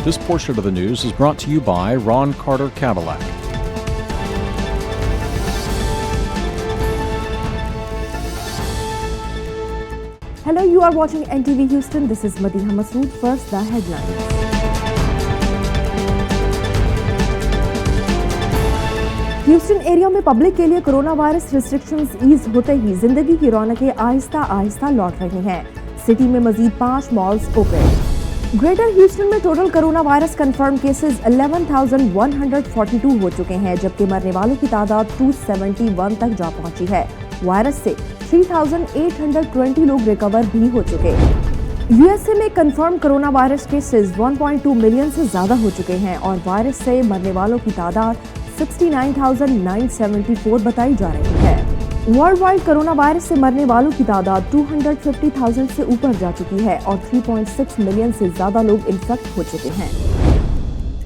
This portion of the news is brought to you by Ron Carter Cadillac. Hello, you are watching NTV Houston. This is Madiha Masood. First, the headlines. Houston area में public के लिए corona virus restrictions ease होते ही जिंदगी की रौनकें आहिस्ता आहिस्ता लौट रही हैं। City में मजीद 5 मॉल्स ओपन। ग्रेटर ह्यूस्टन में total corona virus confirm cases 11,142 हो चुके हैं, जबकि मरने वालों की तादाद 271 तक जा पहुंची है। वायरस से 3,820 लोग रिकवर भी हो चुके हैं। यूएसए में confirm corona virus cases 1.2 million से ज्यादा हो चुके हैं और वायरस से मरने वालों की तादाद 69,974 बताई जा रही है। वर्ल्ड वाइड कोरोना वायरस से मरने वालों की तादाद 250,000 से ऊपर जा चुकी है और 3.6 मिलियन से ज्यादा लोग इन्फेक्ट हो चुके हैं।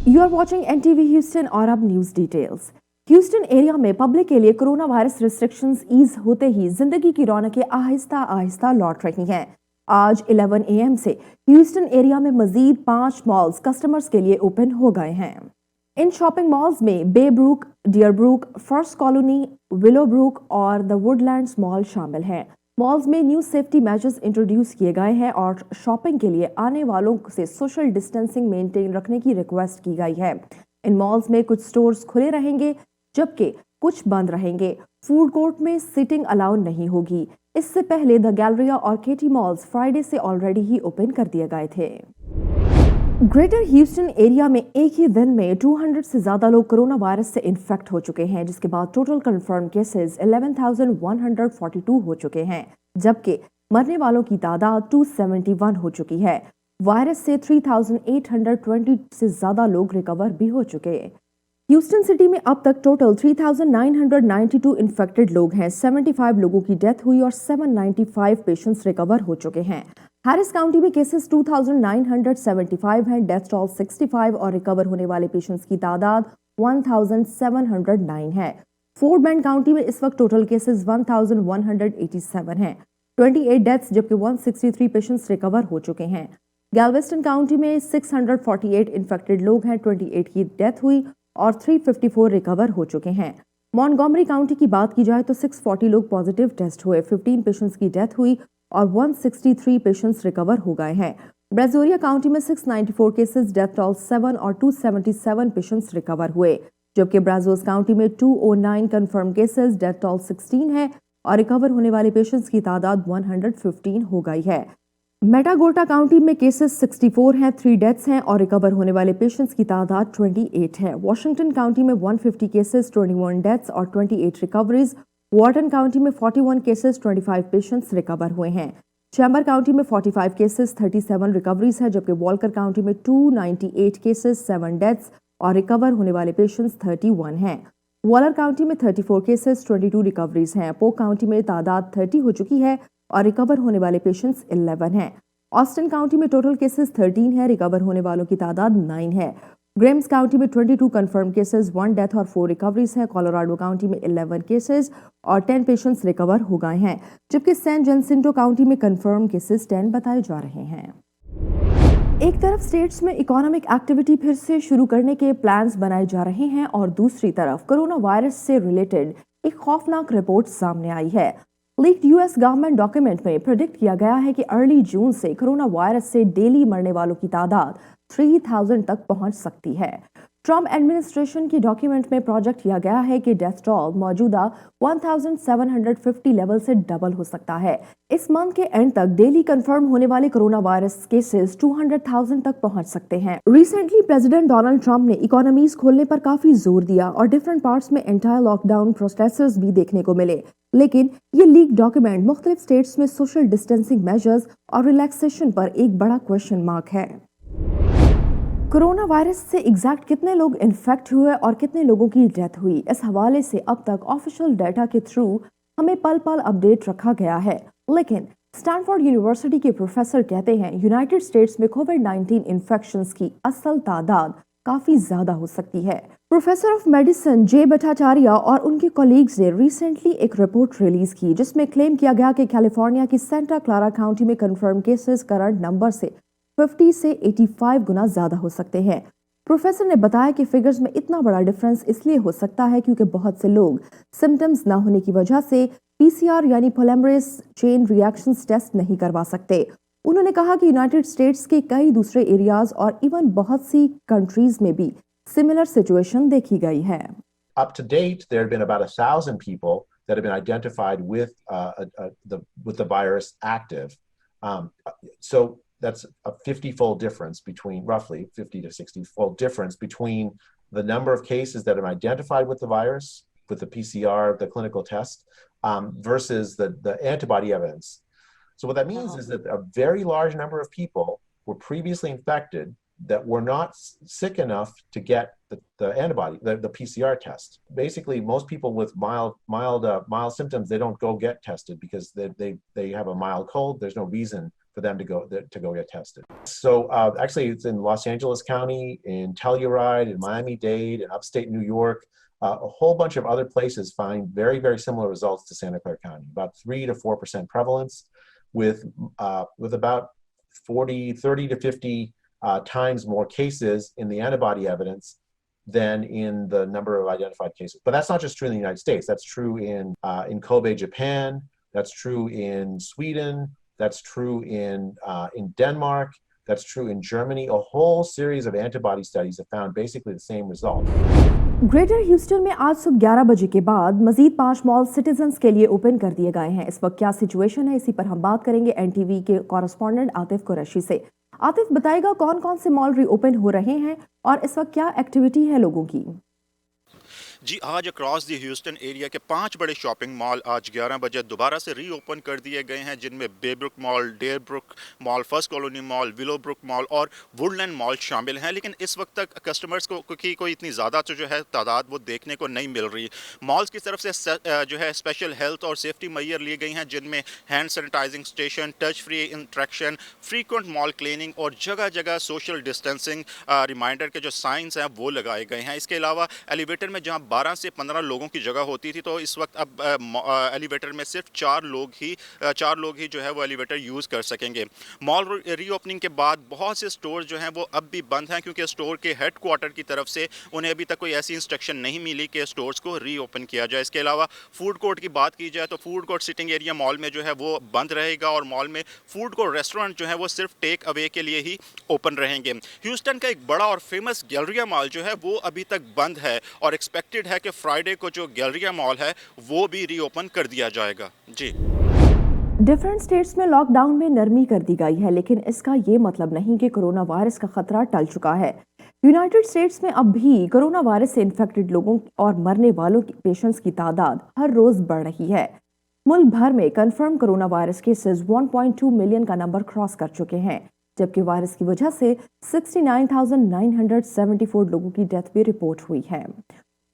You are watching NTV Houston और अब न्यूज डिटेल्स। ह्यूस्टन एरिया में पब्लिक के लिए कोरोना वायरस रिस्ट्रिक्शंस ईज होते ही जिंदगी की रौनकें आहिस्ता आहिस्ता लौट रही हैं। आज 11 AM से ह्यूस्टन एरिया में मजीद 5 मॉल्स कस्टमर्स के लिए ओपन हो गए हैं। इन शॉपिंग मॉल्स में बेब्रूक, डियरब्रूक, फर्स्ट कॉलोनी, विलोब्रूक और द वुडलैंड्स मॉल शामिल हैं। मॉल्स में न्यू सेफ्टी मेजर्स इंट्रोड्यूस किए गए हैं और शॉपिंग के लिए आने वालों से सोशल डिस्टेंसिंग मेंटेन रखने की रिक्वेस्ट की गई है। इन मॉल्स में कुछ स्टोर्स खुले रहेंगे जबकि कुछ बंद रहेंगे। फूड कोर्ट में सिटिंग अलाउ नहीं होगी। इससे पहले द गैलरिया और केटी मॉल्स फ्राइडे से ऑलरेडी ही ओपन कर दिए गए थे। ग्रेटर ह्यूस्टन एरिया में एक ही दिन में 200 से ज्यादा लोग कोरोना वायरस से इन्फेक्ट हो चुके हैं, जिसके बाद टोटल कंफर्म केसेस 11,142 हो चुके हैं, जबकि मरने वालों की तादाद 271 हो चुकी है। वायरस से 3,820 से ज्यादा लोग रिकवर भी हो चुके हैं। ह्यूस्टन सिटी में अब तक टोटल 3,992 इन्फेक्टेड लोग हैं। 75 लोगों की डेथ हुई और 795 पेशेंट्स रिकवर हो चुके हैं। हैरिस काउंटी में केसेस 2,975 हैं, डेथ टोल 65 और रिकवर होने वाले पेशेंट्स की तादाद 1,709 है। फोर्ट बेंड काउंटी में इस वक्त टोटल केसेस 1,187 हैं, 28 डेथ्स जबकि 163 पेशेंट्स रिकवर हो चुके हैं। गैल्वेस्टन काउंटी में 648 इन्फेक्टेड लोग हैं, 28 की डेथ हुई और 354 रिकवर हो चुके हैं। मॉन्टगोमरी काउंटी की बात की जाए तो 640 लोग पॉजिटिव टेस्ट हुए, 15 पेशेंट्स की डेथ हुई और 163 पेशेंट्स रिकवर हो गए हैं। ब्राज़ोरिया काउंटी में 694 केसेस, डेथ टोल 7 और 277 पेशेंट्स रिकवर हुए, जबकि ब्राज़ोस काउंटी में 209 कंफर्म केसेस, डेथ टोल 16 है और रिकवर होने वाले पेशेंट्स की तादाद 115 हो गई है। मेटागोटा काउंटी में केसेस 64 हैं, 3 डेथ्स हैं और रिकवर होने वाले पेशेंट्स की तादाद 28 है। वॉशिंगटन काउंटी में 150 केसेस, 21 डेथ्स और 28 रिकवरीज। वार्टन काउंटी में 41 केसेस, 25 पेशेंट्स रिकवर हुए हैं। चैम्बर काउंटी में 45 केसेस, 37 रिकवरीज है, जबकि वॉल्कर काउंटी में 298 केसेस, 7 डेथ्स और रिकवर होने वाले पेशेंट्स 31 हैं। वॉलर काउंटी में 34 केसेस, 22 रिकवरीज हैं। पोक काउंटी में तादाद 30 हो चुकी है और रिकवर होने वाले पेशेंट्स 11 हैं। ऑस्टिन काउंटी में टोटल केसेस 13 है, रिकवर होने वालों की तादाद 9 है। ग्रेम्स काउंटी में 22 कंफर्म केसेस, 1 डेथ और 4 रिकवरीज हैं। कोलोराडो काउंटी में 11 केसेस और 10 पेशेंट्स रिकवर हो गए हैं, जबकि सैन जेसिंटो काउंटी में कंफर्म केसेस 10 बताए जा रहे हैं। एक तरफ स्टेट्स में इकोनॉमिक एक्टिविटी फिर से शुरू करने के प्लान्स बनाए जा रहे हैं और दूसरी तरफ कोरोना वायरस से रिलेटेड एक खौफनाक रिपोर्ट सामने आई है। लीक्ड यूएस गवर्नमेंट डॉक्यूमेंट में प्रेडिक्ट किया गया है कि अर्ली जून से कोरोना वायरस से डेली मरने वालों की तादाद 3,000 तक पहुंच सकती है। ट्रम्प एडमिनिस्ट्रेशन के डॉक्यूमेंट में प्रोजेक्ट किया गया है कि डेथ टोल मौजूदा 1,750 लेवल से डबल हो सकता है। इस मंथ के एंड तक डेली कंफर्म होने वाले कोरोना वायरस केसेस 200,000 तक पहुंच सकते हैं। रिसेंटली प्रेसिडेंट डोनाल्ड ट्रंप ने इकोनॉमीज खोलने पर काफी जोर दिया और डिफरेंट पार्ट्स में एंटायर लॉकडाउन प्रोसेसेस भी देखने को मिले, लेकिन ये लीक डॉक्यूमेंट मुख्तलिफ स्टेट्स में सोशल डिस्टेंसिंग मेजर्स और रिलैक्सेशन पर एक बड़ा क्वेश्चन मार्क है। कोरोना वायरस से एग्जैक्ट कितने लोग इन्फेक्ट हुए और कितने लोगों की डेथ हुई, इस हवाले से अब तक ऑफिशियल डाटा के थ्रू हमें पल पल अपडेट रखा गया है, लेकिन स्टैनफोर्ड यूनिवर्सिटी के प्रोफेसर कहते हैं यूनाइटेड स्टेट्स में कोविड-19 इन्फेक्शंस की असल तादाद काफी ज्यादा हो सकती है। प्रोफेसर ऑफ मेडिसिन जे भट्टाचार्य और उनके कॉलीग्स ने रिसेंटली एक रिपोर्ट रिलीज की जिसमें क्लेम किया गया कि कैलिफोर्निया की सेंटा क्लारा काउंटी में कंफर्म केसेस करंट नंबर से 50 से 85 गुना ज्यादा हो सकते हैं। प्रोफेसर ने बताया कि फिगर्स में इतना बड़ा डिफरेंस इसलिए हो सकता है क्योंकि बहुत से लोग सिम्टम्स न होने की वजह से पीसीआर यानी पोलिमरेज चेन रिएक्शंस टेस्ट नहीं करवा सकते। उन्होंने कहा कि यूनाइटेड स्टेट्स के कई दूसरे एरियाज और इवन बहुत सी कंट्रीज में भी सिमिलर सिचुएशन देखी गई है। Up to date, there have been about 1,000 people that have been identified with the virus active. So that's a 50-fold difference between, roughly 50 to 60-fold difference between the number of cases that are identified with the virus, with the PCR, the clinical test, versus the antibody evidence. So what that means is that a very large number of people were previously infected that were not sick enough to get the antibody, the PCR test. Basically, most people with mild symptoms, they don't go get tested because they have a mild cold. There's no reason for them to go get tested. So actually, it's in Los Angeles County, in Telluride, in Miami-Dade, in upstate New York. A whole bunch of other places find very, very similar results to Santa Clara County, about 3 to 4% prevalence, with about 30 to 50 times more cases in the antibody evidence than in the number of identified cases. But that's not just true in the United States. That's true in Kobe, Japan. That's true in Sweden. That's true in Denmark. That's true in Germany. A whole series of antibody studies have found basically the same result. Greater Houston में आज सुबह 11 बजे के बाद मजीद 5 mall citizens के लिए open कर दिए गए हैं। इस वक्त क्या सिचुएशन है, इसी पर हम बात करेंगे एनटीवी के कॉरेस्पॉन्डेंट आतिफ कुरैशी से। आतिफ, बताएगा कौन कौन से मॉल रीओपन हो रहे हैं और इस वक्त क्या एक्टिविटी है लोगों की? जी, आज अक्रॉस द ह्यूस्टन एरिया के 5 बड़े शॉपिंग मॉल आज 11 बजे दोबारा से रीओपन कर दिए गए हैं, जिनमें Baybrook Mall, Deerbrook Mall, First Colony Mall, Willowbrook Mall और वुडलैंड मॉल शामिल हैं। लेकिन इस वक्त तक कस्टमर्स को की कोई इतनी ज़्यादा जो है तादाद वो देखने को नहीं मिल रही। मॉल्स की तरफ से जो है स्पेशल हेल्थ और सेफ्टी मैयर ली गई हैं, जिनमें hand sanitising station, touch free interaction, frequent mall cleaning और जगह जगह सोशल डिस्टेंसिंग रिमाइंडर के जो साइंस हैं वो लगाए गए हैं। इसके अलावा एलिवेटर में जहाँ 12 से 15 लोगों की जगह होती थी, तो इस वक्त अब एलिवेटर में सिर्फ 4 लोग ही जो है वो एलिवेटर यूज़ कर सकेंगे। मॉल रीओपनिंग के बाद बहुत से स्टोर जो हैं वो अब भी बंद हैं, क्योंकि स्टोर के हेडक्वार्टर की तरफ से उन्हें अभी तक कोई ऐसी इंस्ट्रक्शन नहीं मिली कि स्टोर्स को रीओपन किया जाए। इसके अलावा फूड कोर्ट की बात की जाए तो food court sitting area mall में जो है वो बंद रहेगा और मॉल में फूड कोर्ट रेस्टोरेंट जो है वो सिर्फ टेक अवे के लिए ही ओपन रहेंगे। ह्यूस्टन का एक बड़ा और फेमस गैलरिया मॉल जो है वो अभी तक बंद है और एक्सपेक्टेड है कि फ्राइडे को जो गैलरिया मॉल है वो भी रीओपन कर दिया जाएगा। जी, डिफरेंट स्टेट्स में लॉकडाउन में नरमी कर दी गई है, लेकिन इसका ये मतलब नहीं कि कोरोना वायरस का खतरा टल चुका है। यूनाइटेड स्टेट्स में अब भी कोरोना वायरस से इन्फेक्टेड लोगों और मरने वालों की पेशेंट्स की तादाद हर रोज बढ़ रही है। मुल्क भर में confirm corona virus cases 1.2 million का नंबर क्रॉस कर चुके हैं, जबकि वायरस की वजह से 69,974 लोगों की डेथ भी रिपोर्ट हुई है।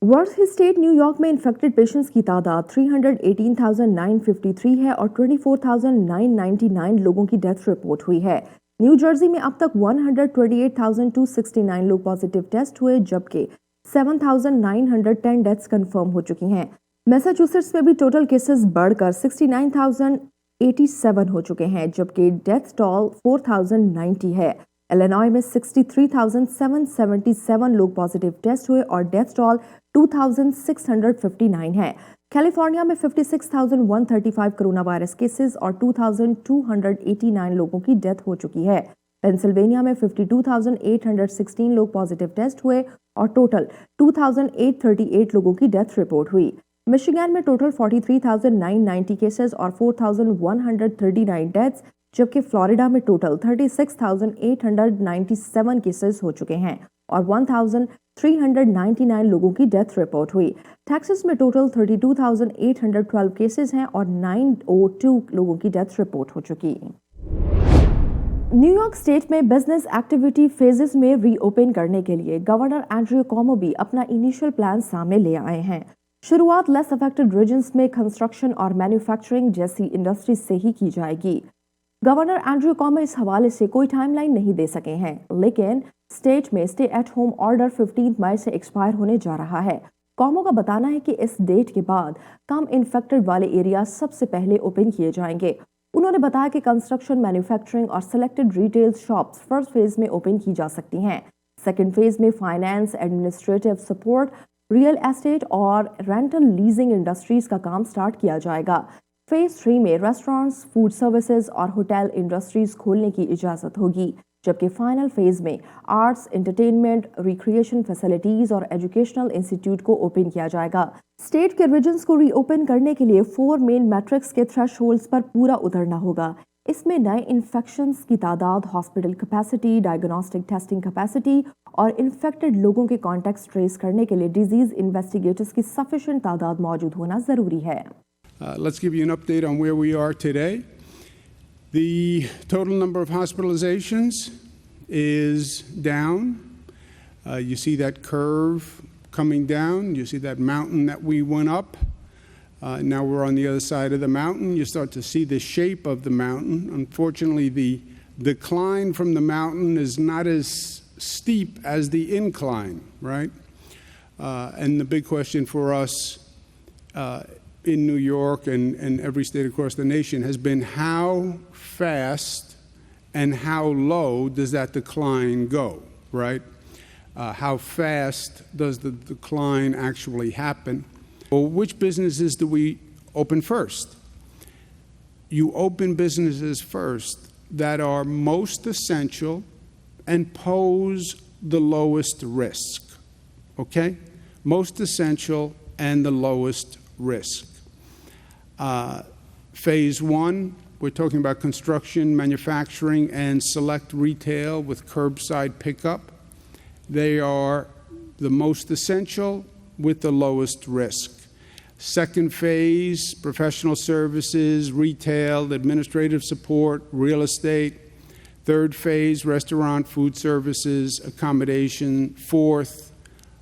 वर्स्ट स्टेट न्यूयॉर्क में इन्फेक्टेड पेशेंट्स की तादाद 318,953 है और 24,999 लोगों की डेथ रिपोर्ट हुई है। न्यू जर्सी में अब तक 128,269 लोग पॉजिटिव टेस्ट हुए, जबकि 7,910 डेथ्स कंफर्म हो चुकी हैं। मैसाचुसेट्स में भी टोटल केसेस बढ़कर 69,087 हो चुके हैं, जबकि डेथ टोल 4,090 है। इलिनॉय में 63,777 लोग पॉजिटिव टेस्ट हुए और डेथ टोल 2,659 है। कैलिफोर्निया में 56,135 कोरोना वायरस केसेस और 2,289 लोगों की डेथ हो चुकी है। पेंसिल्वेनिया में 52,816 लोग पॉजिटिव टेस्ट हुए और टोटल 2,838 लोगों की डेथ रिपोर्ट हुई। मिशिगन में टोटल 43,990 केसेस और 4,139 डेथ्स, जबकि फ्लोरिडा में टोटल 36,897 केसेस हो चुके हैं और 1,399 लोगों की डेथ रिपोर्ट हुई। टेक्सास में टोटल 32,812 केसेस हैं और 902 लोगों की डेथ रिपोर्ट हो चुकी। न्यूयॉर्क स्टेट में बिजनेस एक्टिविटी फेजेस में रीओपन करने के लिए गवर्नर एंड्रयू कुओमो भी अपना इनिशियल प्लान सामने ले आए हैं। शुरुआत लेस अफेक्टेड रीजन्स में कंस्ट्रक्शन और मैन्युफैक्चरिंग जैसी इंडस्ट्रीज से ही की जाएगी। गवर्नर एंड्रयू कुओमो इस हवाले से कोई टाइमलाइन नहीं दे सके हैं, लेकिन स्टेट में स्टे एट होम ऑर्डर 15 मई से एक्सपायर होने जा रहा है। कुओमो का बताना है कि इस डेट के बाद कम इन्फेक्टेड वाले एरिया सबसे पहले ओपन किए जाएंगे। उन्होंने बताया कि कंस्ट्रक्शन, मैन्युफैक्चरिंग और selected retail shops first phase में ओपन की जा सकती हैं। सेकेंड फेज में finance, administrative support, real estate और रेंटल लीजिंग इंडस्ट्रीज का काम स्टार्ट किया जाएगा। फेज 3 में रेस्टोरेंट्स, फूड सर्विसेज और होटल इंडस्ट्रीज खोलने की इजाजत होगी, जबकि फाइनल फेज में आर्ट्स, एंटरटेनमेंट, रिक्रिएशन फैसिलिटीज और एजुकेशनल इंस्टीट्यूट को ओपन किया जाएगा। स्टेट के रीजन्स को रीओपन करने के लिए 4 मेन मैट्रिक्स के थ्रेशहोल्ड्स पर पूरा उतरना होगा। इसमें नए इन्फेक्शंस की तादाद, hospital capacity, diagnostic testing capacity और इन्फेक्टेड लोगों के कॉन्टैक्ट्स ट्रेस करने के लिए डिजीज इन्वेस्टिगेटर्स की सफिशिएंट तादाद मौजूद होना जरूरी है। Let's give you an update on where we are today. The total number of hospitalizations is down. You see that curve coming down. You see that mountain that we went up. Now we're on the other side of the mountain. You start to see the shape of the mountain. Unfortunately, the decline from the mountain is not as steep as the incline, right? And the big question for us in New York and every state across the nation has been how fast and how low does that decline go, right? How fast does the decline actually happen? Well, which businesses do we open first? You open businesses first that are most essential and pose the lowest risk, okay? Most essential and the lowest risk. Phase 1, we're talking about construction, manufacturing, and select retail with curbside pickup. They are the most essential with the lowest risk. Second phase, professional services, retail, administrative support, real estate. Third phase, restaurant, food services, accommodation. Fourth,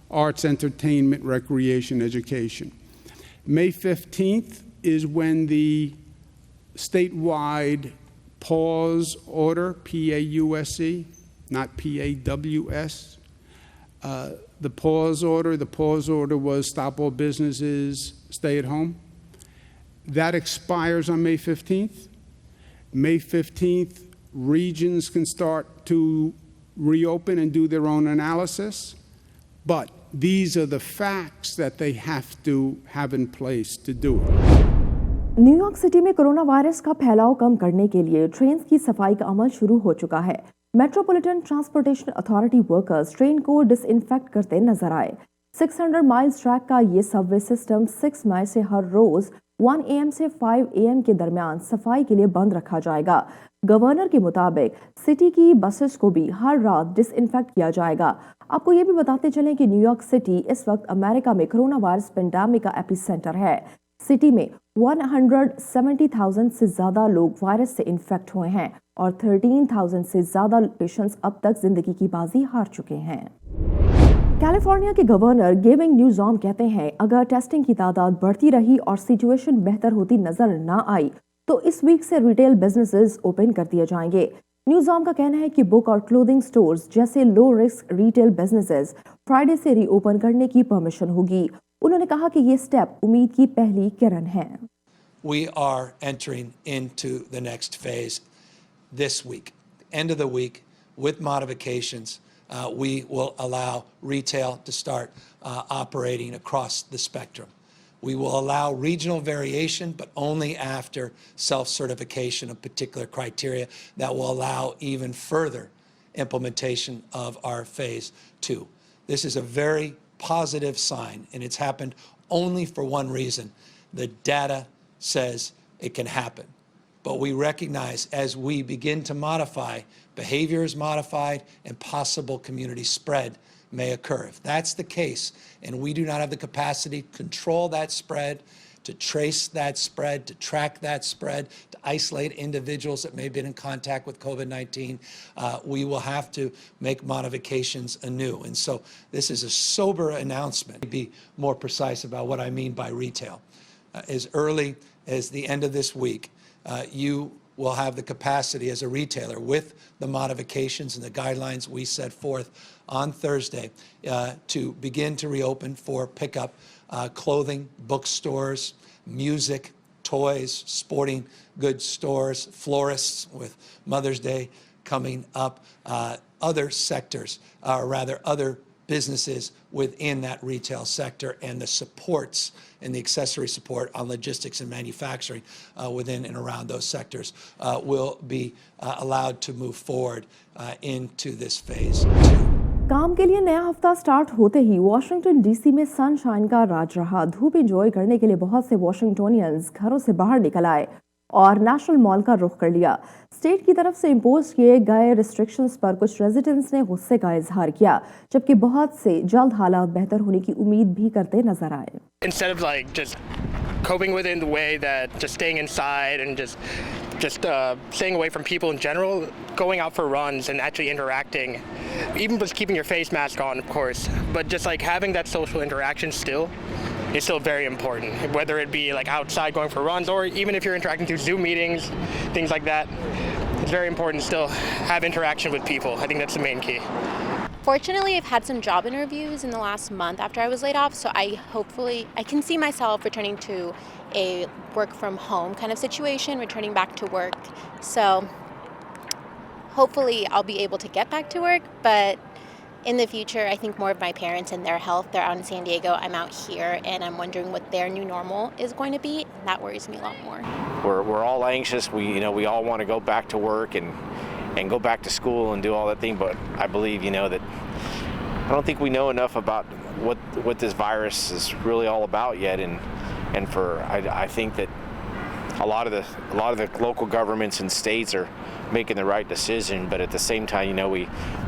arts, entertainment, recreation, education. May 15th is when the statewide pause order, PAUSE, not PAWS. The pause order was stop all businesses, stay at home. That expires on May 15th. May 15th, regions can start to reopen and do their own analysis. But these are the facts that they have to have in place to do it. New York city में corona virus का फैलाव कम करने के लिए trains की सफाई का अमल शुरू हो चुका है। Metropolitan transportation authority workers train को डिसइंफेक्ट करते नजर आए। 600 माइल्स ट्रैक का ये सबवे सिस्टम 6 मई से हर रोज 1 AM से 5 AM के दरमियान सफाई के लिए बंद रखा जाएगा। गवर्नर के मुताबिक सिटी की बसेस को भी हर रात डिसइंफेक्ट किया जाएगा। आपको ये भी बताते चलें कि न्यूयॉर्क सिटी इस वक्त अमेरिका में कोरोना वायरस पेंडेमिक का एपिसेंटर है। सिटी में 170,000 से ज्यादा लोग वायरस से इन्फेक्ट हुए हैं और 13,000 से ज्यादा पेशेंट्स अब तक जिंदगी की बाजी हार चुके हैं। कैलिफोर्निया के गवर्नर गेविन न्यूसॉम कहते हैं, अगर टेस्टिंग की तादाद बढ़ती रही और सिचुएशन बेहतर होती नजर ना आई तो इस वीक से रिटेल बिजनेसेस ओपन कर दिए जाएंगे। न्यूसॉम का कहना है कि बुक और क्लोथिंग स्टोर्स जैसे low risk retail businesses Friday से रीओपन करने की परमिशन होगी। उन्होंने कहा कि ये स्टेप उम्मीद की पहली किरण है। We are entering into the next phase this week. End of the week, with modifications, we will allow retail to start operating across the spectrum. We will allow regional variation, but only after self-certification of particular criteria that will allow even further implementation of our phase 2. This is a very positive sign, and it's happened only for one reason. The data says it can happen. But we recognize as we begin to modify, behavior is modified and possible community spread may occur. If that's the case, and we do not have the capacity to control that spread, to trace that spread, to track that spread, to isolate individuals that may have been in contact with COVID-19, we will have to make modifications anew. And so this is a sober announcement. To be more precise about what I mean by retail. As early as the end of this week, you will have the capacity as a retailer with the modifications and the guidelines we set forth on Thursday to begin to reopen for pickup clothing, bookstores, music, toys, sporting goods stores, florists with Mother's Day coming up, other sectors, or rather other businesses within that retail sector, and the supports and the accessory support on logistics and manufacturing within and around those sectors will be allowed to move forward into this phase 2. काम के लिए नया हफ्ता start होते ही Washington DC में sunshine का राज रहा। धूप एंजॉय करने के लिए बहुत से वॉशिंगटोनियंस घरों से बाहर निकल आए और नेशनल मॉल का रुख कर लिया। स्टेट की तरफ से इम्पोज किए गए रिस्ट्रिक्शंस पर कुछ रेजिडेंट्स ने गुस्से का इजहार किया, जबकि बहुत से जल्द हालात बेहतर होने की उम्मीद भी करते नजर आए। Instead of like just coping with it in the way that just staying inside and just staying away from people in general, going out for runs and actually interacting, even just keeping your face mask on, of course, but just like having that social interaction still is still very important, whether it be like outside going for runs or even if you're interacting through Zoom meetings, things like that. It's very important to still have interaction with people. I think that's the main key. Fortunately, I've had some job interviews in the last month after I was laid off, so I can see myself returning to a work from home kind of situation, returning back to work. So hopefully I'll be able to get back to work, but in the future, I think more of my parents and their health. They're out in San Diego, I'm out here, and I'm wondering what their new normal is going to be. And that worries me a lot more. We're all anxious. We all want to go back to work and go back to school and do all that thing. But I believe, that I don't think we know enough about what this virus is really all about yet. And I think that a lot of the local governments and states are making the right decision, but at the same time,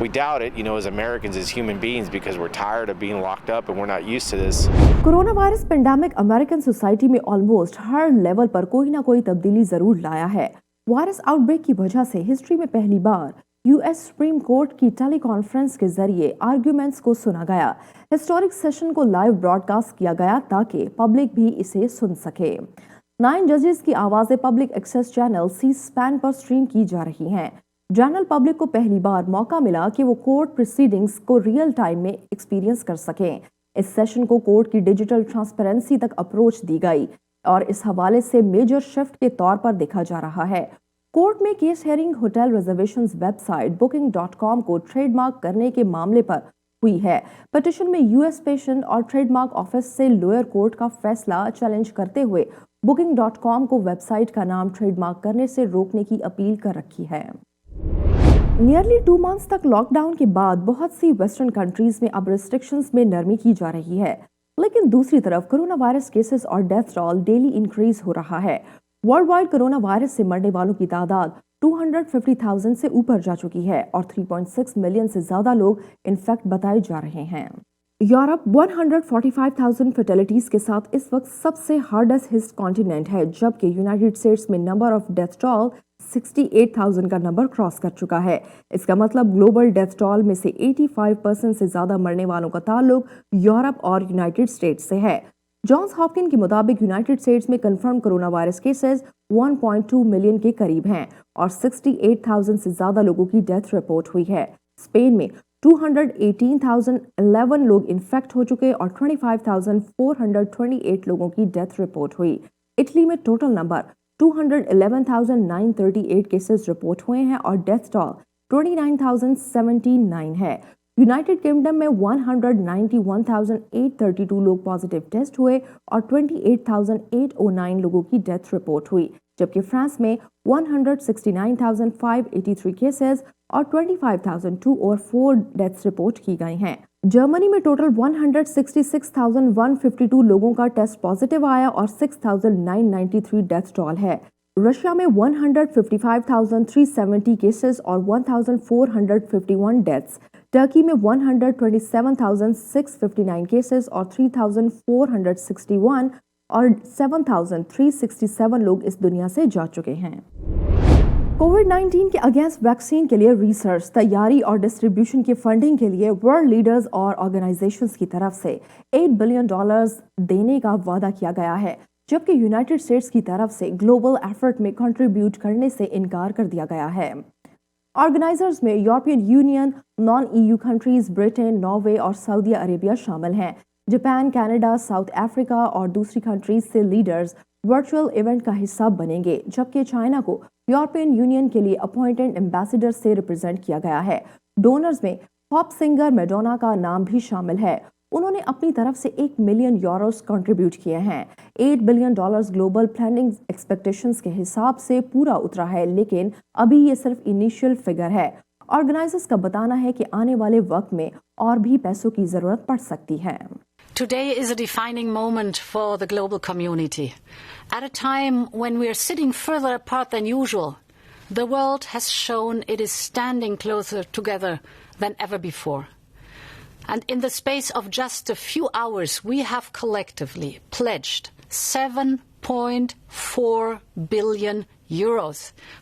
we doubt it, as Americans, as human beings, because we're tired of being locked up and we're not used to this. Corona virus pandemic American society में almost हर level पर कोई ना कोई तब्दीली जरूर लाया है। Virus outbreak की वजह से हिस्ट्री में पहली बार यूएस सुप्रीम कोर्ट की टेली कॉन्फ्रेंस के जरिए आर्ग्यूमेंट्स को सुना गया। हिस्टोरिक सेशन को लाइव ब्रॉडकास्ट किया गया ताकि पब्लिक भी इसे सुन सके। 9 जजेस की आवाजें public access channel C SPAN पर स्ट्रीम की जा रही हैं। जनरल पब्लिक को पहली बार मौका मिला कि वो कोर्ट प्रोसीडिंग्स को रियल टाइम में एक्सपीरियंस कर सकें। इस सेशन को कोर्ट की डिजिटल ट्रांसपेरेंसी तक अप्रोच दी गई और इस हवाले से मेजर शिफ्ट के तौर पर देखा जा रहा है। कोर्ट में case hearing hotel reservations website booking.com को ट्रेडमार्क करने के मामले पर हुई है। पिटीशन में यूएस पेटेंट और ट्रेडमार्क ऑफिस से लोअर कोर्ट का फैसला चैलेंज करते हुए booking.com को वेबसाइट का नाम ट्रेडमार्क करने से रोकने की अपील कर रखी है। नियरली 2 मंथ्स तक लॉकडाउन के बाद बहुत सी वेस्टर्न कंट्रीज में अब रिस्ट्रिक्शंस में नरमी की जा रही है, लेकिन दूसरी तरफ कोरोना वायरस केसेस और डेथ टोल डेली इंक्रीज हो रहा है। वर्ल्ड वाइड कोरोना वायरस से मरने वालों की तादाद 250,000 से ऊपर जा चुकी है और 3.6 मिलियन से ज्यादा लोग इन्फेक्ट बताए जा रहे हैं। यूरोप 145,000 फर्टिलिटीज के साथ इस वक्त सबसे हार्डेस्ट हिट कॉन्टिनेंट है, जबकि यूनाइटेड स्टेट्स में नंबर ऑफ डेथ टोल 68,000 का नंबर क्रॉस कर चुका है। इसका मतलब ग्लोबल डेथ टोल में से 85% से ज्यादा मरने वालों का ताल्लुक यूरोप और यूनाइटेड स्टेट्स से है। जॉन्स हॉपकिंस के मुताबिक यूनाइटेड स्टेट्स में confirm corona virus cases 1.2 million के करीब हैं और 68,000 से ज्यादा लोगों की डेथ रिपोर्ट हुई है। स्पेन में 218,011 लोग इन्फेक्ट हो चुके और 25,428 लोगों की डेथ रिपोर्ट हुई। इटली में टोटल नंबर 211,938 केसेस रिपोर्ट हुए हैं और डेथ टोल 29,079 है। यूनाइटेड किंगडम में 191,832 लोग पॉजिटिव टेस्ट हुए और 28,809 लोगों की डेथ रिपोर्ट हुई, जबकि फ्रांस में 169,583 केसेस और 25,204 डेथ्स रिपोर्ट की गई हैं। जर्मनी में टोटल 166,152 लोगों का टेस्ट पॉजिटिव आया और 6,993 डेथ टोल है। रशिया में 155,370 केसेस और 1,451 डेथ्स। टर्की में 127,659 केसेस और 3,461 और 7,367 लोग इस दुनिया से जा चुके हैं। कोविड-19 के अगेंस्ट वैक्सीन के लिए रिसर्च, तैयारी और डिस्ट्रीब्यूशन की फंडिंग के लिए वर्ल्ड लीडर्स और ऑर्गेनाइजेशंस की तरफ से $8 बिलियन देने का वादा किया गया है, जबकि यूनाइटेड स्टेट्स की तरफ से ग्लोबल एफर्ट में कंट्रीब्यूट करने से इनकार कर दिया गया है। ऑर्गेनाइजर्स में European union, non EU countries, Britain, Norway और सऊदी अरेबिया शामिल हैं। जापान, कनाडा, साउथ अफ्रीका और दूसरी कंट्रीज से लीडर्स वर्चुअल इवेंट का हिस्सा बनेंगे, जबकि चाइना को यूरोपियन यूनियन के लिए अपॉइंटेड एम्बेसडर से रिप्रेजेंट किया गया है। डोनर्स में पॉप सिंगर मैडोना का नाम भी शामिल है। उन्होंने अपनी तरफ से 1 मिलियन यूरोस कंट्रीब्यूट किए हैं। $8 बिलियन ग्लोबल प्लानिंग एक्सपेक्टेशंस के हिसाब से पूरा उतरा है, लेकिन अभी ये सिर्फ इनिशियल फिगर है। ऑर्गेनाइजर्स का बताना है कि आने वाले वक्त में और भी पैसों की जरूरत पड़ सकती है। Today is a defining moment for the global community. At a time when we are sitting further apart than usual, the world has shown it is standing closer together than ever before. And in the space of just a few hours, we have collectively pledged €7.4 billion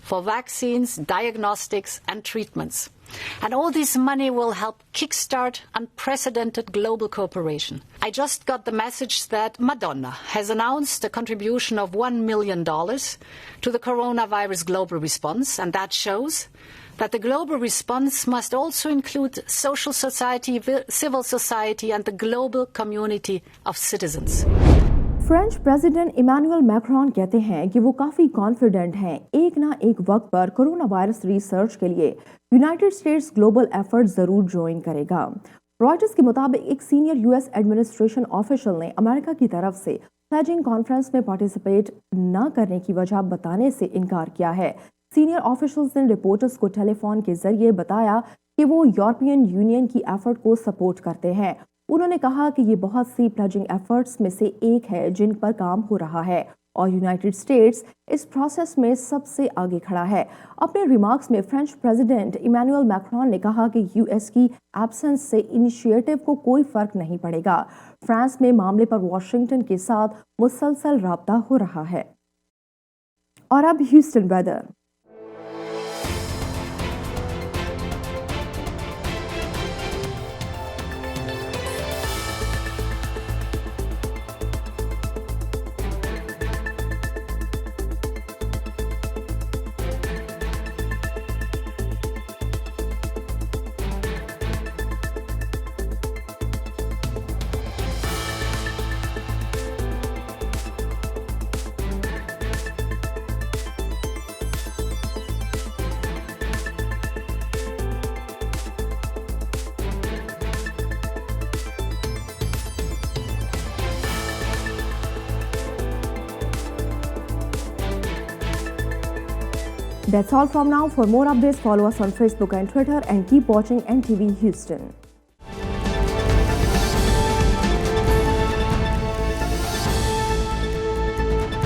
for vaccines, diagnostics and treatments. And all this money will help kickstart unprecedented global cooperation. I just got the message that Madonna has announced a contribution of $1 million to the coronavirus global response, and that shows that the global response must also include social society, civil society, and the global community of citizens. French President Emmanuel Macron कहते हैं कि वो काफ़ी confident हैं एक ना एक वक्त पर कोरोना वायरस रिसर्च के लिए यूनाइटेड स्टेट्स ग्लोबल एफर्ट ज़रूर ज्वाइन करेगा। रॉयटर्स के मुताबिक एक सीनियर यूएस एडमिनिस्ट्रेशन ऑफिशियल ने अमेरिका की तरफ से प्लेजिंग कॉन्फ्रेंस में पार्टिसिपेट न करने की वजह बताने से इनकार किया है। सीनियर ऑफिशियल्स ने रिपोर्टर्स को टेलीफोन के जरिए बताया कि वो यूरोपियन यूनियन की एफर्ट को सपोर्ट करते हैं। उन्होंने कहा कि ये बहुत सी प्लेजिंग एफर्ट्स में से एक है जिन पर काम हो रहा है और यूनाइटेड स्टेट्स इस प्रोसेस में सबसे आगे खड़ा है। अपने रिमार्क्स में फ्रेंच प्रेसिडेंट इमैनुअल मैक्रोन ने कहा कि यूएस की एब्सेंस से इनिशिएटिव को कोई फर्क नहीं पड़ेगा। फ्रांस में मामले पर वॉशिंगटन के साथ मुसलसल राब्ता हो रहा है। और अब Houston weather. That's all from now. For more updates, follow us on Facebook and Twitter and keep watching NTV Houston.